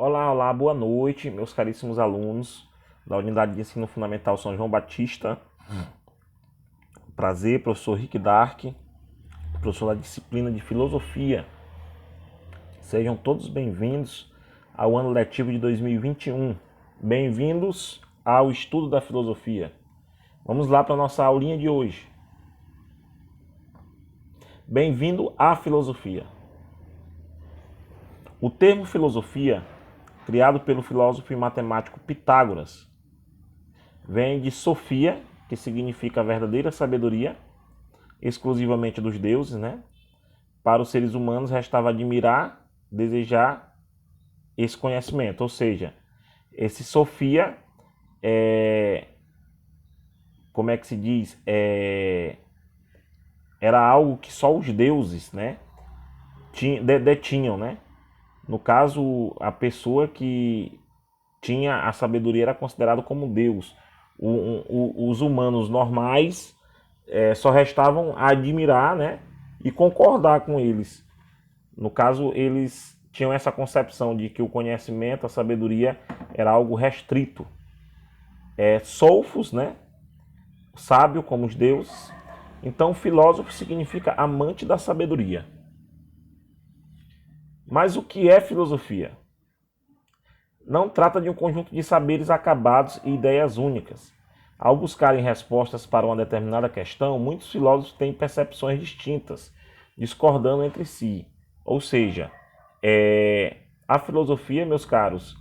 Olá, olá, boa noite, meus caríssimos alunos da Unidade de Ensino Fundamental São João Batista. Prazer, professor Rick Dark, professor da disciplina de Filosofia. Sejam todos bem-vindos ao ano letivo de 2021. Bem-vindos ao estudo da filosofia. Vamos lá para a nossa aulinha de hoje. Bem-vindo à filosofia. O termo filosofia, criado pelo filósofo e matemático Pitágoras, vem de Sofia, que significa verdadeira sabedoria, exclusivamente dos deuses, né? Para os seres humanos restava admirar, desejar esse conhecimento, ou seja, esse Sofia como é que se diz? Era algo que só os deuses, né, detinham, né? No caso, a pessoa que tinha a sabedoria era considerado como Deus. Os humanos normais só restavam admirar, né, e concordar com eles. No caso, eles tinham essa concepção de que o conhecimento, a sabedoria, era algo restrito. Sofos, né, sábio como os deuses. Então, filósofo significa amante da sabedoria. Mas o que é filosofia? Não trata de um conjunto de saberes acabados e ideias únicas. Ao buscarem respostas para uma determinada questão, muitos filósofos têm percepções distintas, discordando entre si. Ou seja, a filosofia, meus caros,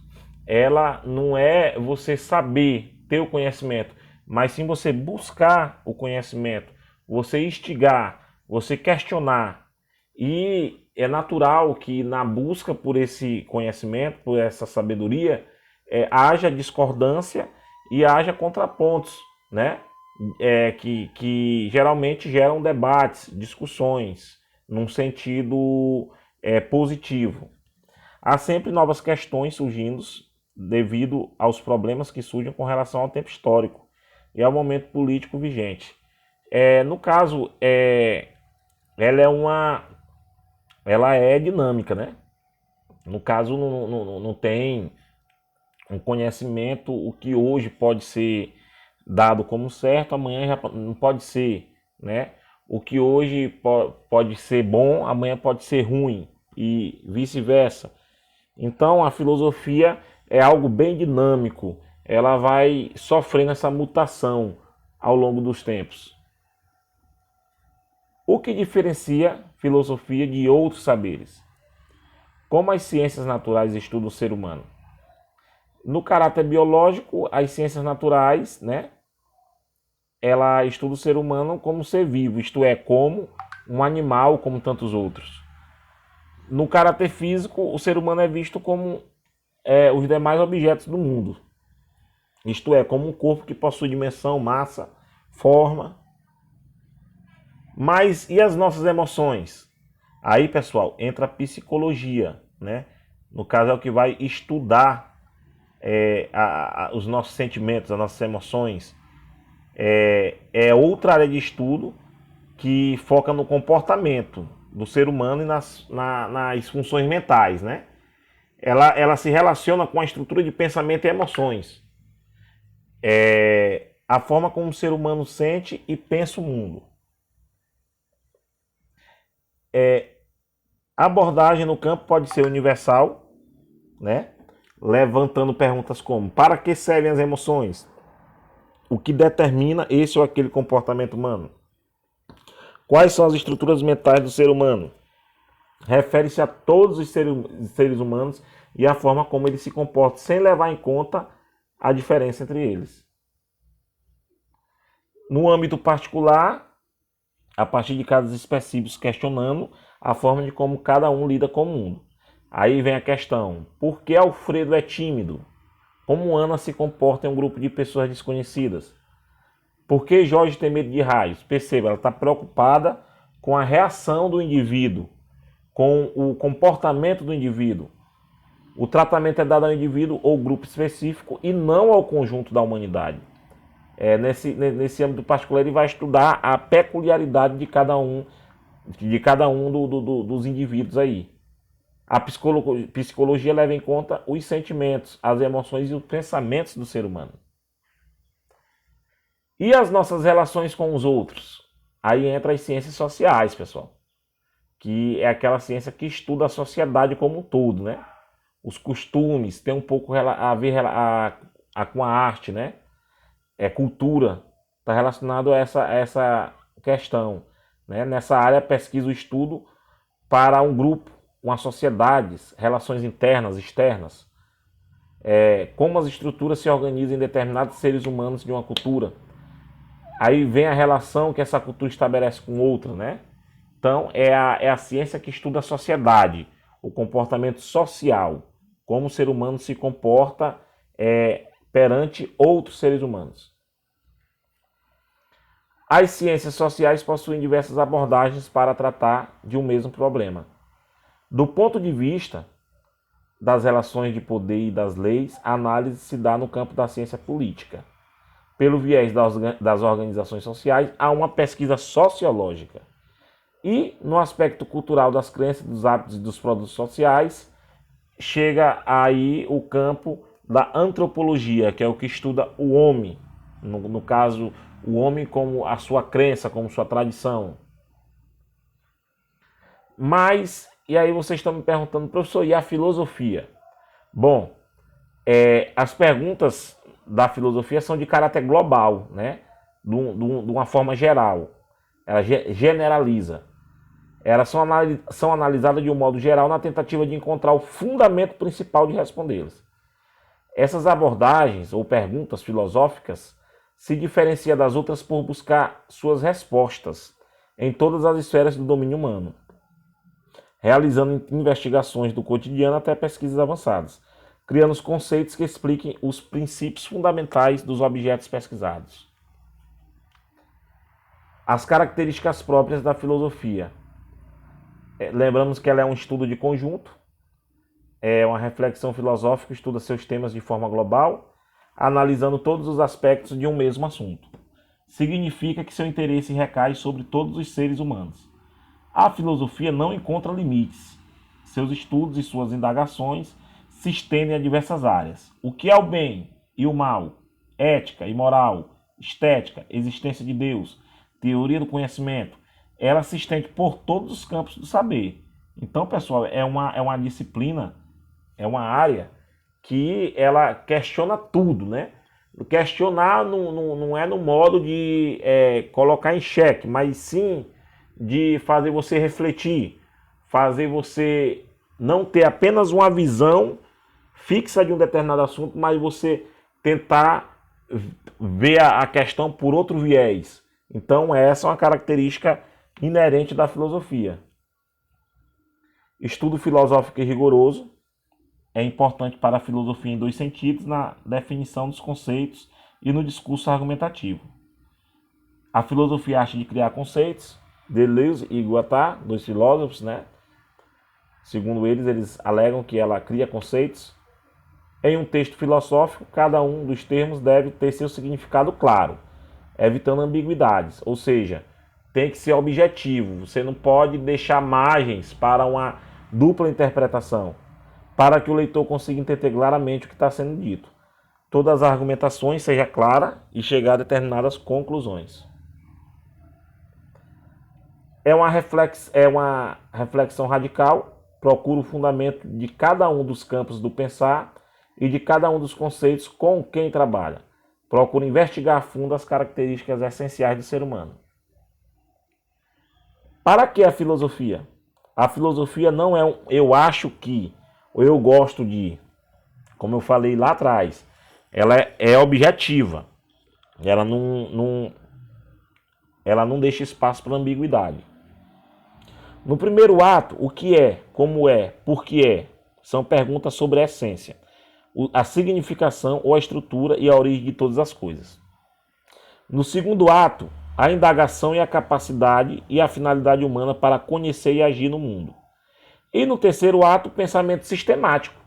ela não é você saber ter o conhecimento, mas sim você buscar o conhecimento, você instigar, você questionar. E é natural que na busca por esse conhecimento, por essa sabedoria, haja discordância e haja contrapontos, né? Que geralmente geram debates, discussões, num sentido positivo. Há sempre novas questões surgindo devido aos problemas que surgem com relação ao tempo histórico e ao momento político vigente. No caso, ela é dinâmica, né? No caso, não tem um conhecimento, o que hoje pode ser dado como certo, amanhã já não pode ser, né? O que hoje pode ser bom, amanhã pode ser ruim e vice-versa. Então, a filosofia é algo bem dinâmico, ela vai sofrendo essa mutação ao longo dos tempos. O que diferencia filosofia de outros saberes? Como as ciências naturais estudam o ser humano? No caráter biológico, as ciências naturais, né, ela estuda o ser humano como ser vivo, isto é, como um animal, como tantos outros. No caráter físico, o ser humano é visto como os demais objetos do mundo. Isto é, como um corpo que possui dimensão, massa, forma. Mas e as nossas emoções? Aí, pessoal, entra a psicologia, né? No caso, é o que vai estudar os nossos sentimentos, as nossas emoções. É outra área de estudo que foca no comportamento do ser humano e nas funções mentais, né? Ela se relaciona com a estrutura de pensamento e emoções. A forma como o ser humano sente e pensa o mundo. A abordagem no campo pode ser universal, né? Levantando perguntas como: para que servem as emoções? O que determina esse ou aquele comportamento humano? Quais são as estruturas mentais do ser humano? Refere-se a todos os seres humanos e a forma como eles se comportam, sem levar em conta a diferença entre eles. No âmbito particular, a partir de casos específicos, questionando a forma de como cada um lida com o mundo. Aí vem a questão: por que Alfredo é tímido? Como Ana se comporta em um grupo de pessoas desconhecidas? Por que Jorge tem medo de raios? Perceba, ela está preocupada com a reação do indivíduo, com o comportamento do indivíduo. O tratamento é dado ao indivíduo ou grupo específico e não ao conjunto da humanidade. Nesse âmbito particular, ele vai estudar a peculiaridade de cada um dos indivíduos aí. A psicologia leva em conta os sentimentos, as emoções e os pensamentos do ser humano. E as nossas relações com os outros? Aí entra as ciências sociais, pessoal, que é aquela ciência que estuda a sociedade como um todo, né? Os costumes, tem um pouco a ver com a arte, né? Cultura, está relacionado a essa questão, né? Nessa área, pesquisa o estudo para um grupo, uma sociedade, relações internas, externas, como as estruturas se organizam em determinados seres humanos de uma cultura. Aí vem a relação que essa cultura estabelece com outra, né? Então, é a ciência que estuda a sociedade, o comportamento social, como o ser humano se comporta perante outros seres humanos. As ciências sociais possuem diversas abordagens para tratar de um mesmo problema. Do ponto de vista das relações de poder e das leis, a análise se dá no campo da ciência política. Pelo viés das organizações sociais, há uma pesquisa sociológica. E no aspecto cultural das crenças, dos hábitos e dos produtos sociais, chega aí o campo da antropologia, que é o que estuda o homem. No caso, o homem como a sua crença, como sua tradição. Mas, e aí vocês estão me perguntando, professor, e a filosofia? Bom, as perguntas da filosofia são de caráter global, né? De uma forma geral. Ela generaliza. Elas são analisadas de um modo geral na tentativa de encontrar o fundamento principal de respondê-las. Essas abordagens ou perguntas filosóficas se diferenciam das outras por buscar suas respostas em todas as esferas do domínio humano, realizando investigações do cotidiano até pesquisas avançadas, criando os conceitos que expliquem os princípios fundamentais dos objetos pesquisados. As características próprias da filosofia. Lembramos que ela é um estudo de conjunto, é uma reflexão filosófica que estuda seus temas de forma global, analisando todos os aspectos de um mesmo assunto. Significa que seu interesse recai sobre todos os seres humanos. A filosofia não encontra limites. Seus estudos e suas indagações se estendem a diversas áreas. O que é o bem e o mal, ética e moral, estética, existência de Deus, teoria do conhecimento, ela se estende por todos os campos do saber. Então, pessoal, é uma disciplina, é uma área que ela questiona tudo, né? Questionar não é no modo de colocar em xeque, mas sim de fazer você refletir, fazer você não ter apenas uma visão fixa de um determinado assunto, mas você tentar ver a questão por outro viés. Então, essa é uma característica inerente da filosofia. Estudo filosófico e rigoroso é importante para a filosofia em dois sentidos, na definição dos conceitos e no discurso argumentativo. A filosofia acha de criar conceitos, Deleuze e Guattari, dois filósofos, né? Segundo eles alegam que ela cria conceitos. Em um texto filosófico, cada um dos termos deve ter seu significado claro, evitando ambiguidades, ou seja, tem que ser objetivo, você não pode deixar margens para uma dupla interpretação, para que o leitor consiga entender claramente o que está sendo dito. Todas as argumentações sejam claras e chegar a determinadas conclusões. É uma reflexão radical, procura o fundamento de cada um dos campos do pensar e de cada um dos conceitos com quem trabalha. Procura investigar a fundo as características essenciais do ser humano. Para que a filosofia? A filosofia não é eu acho que, ou eu gosto de, como eu falei lá atrás, ela é objetiva. Ela não deixa espaço para ambiguidade. No primeiro ato, o que é, como é, por que é, são perguntas sobre a essência, a significação ou a estrutura e a origem de todas as coisas. No segundo ato, a indagação e a capacidade e a finalidade humana para conhecer e agir no mundo. E no terceiro ato, o pensamento sistemático,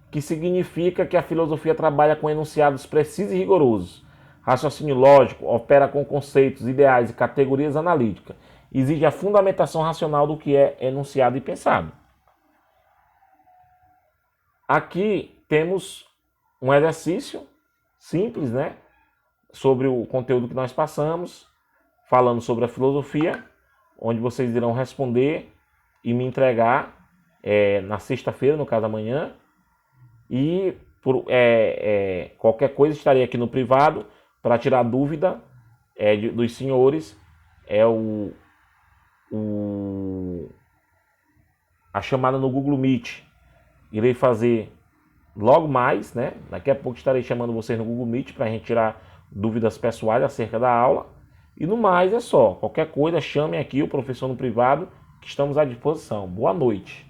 que significa que a filosofia trabalha com enunciados precisos e rigorosos, raciocínio lógico, opera com conceitos, ideais e categorias analíticas, exige a fundamentação racional do que é enunciado e pensado. Aqui temos um exercício simples, né? Sobre o conteúdo que nós passamos, falando sobre a filosofia, onde vocês irão responder e me entregar na sexta-feira, no caso amanhã. E qualquer coisa estarei aqui no privado para tirar dúvida dos senhores. A chamada no Google Meet. Irei fazer logo mais, né? Daqui a pouco estarei chamando vocês no Google Meet para a gente tirar dúvidas pessoais acerca da aula. E no mais é só. Qualquer coisa, chamem aqui o professor no privado, que estamos à disposição. Boa noite.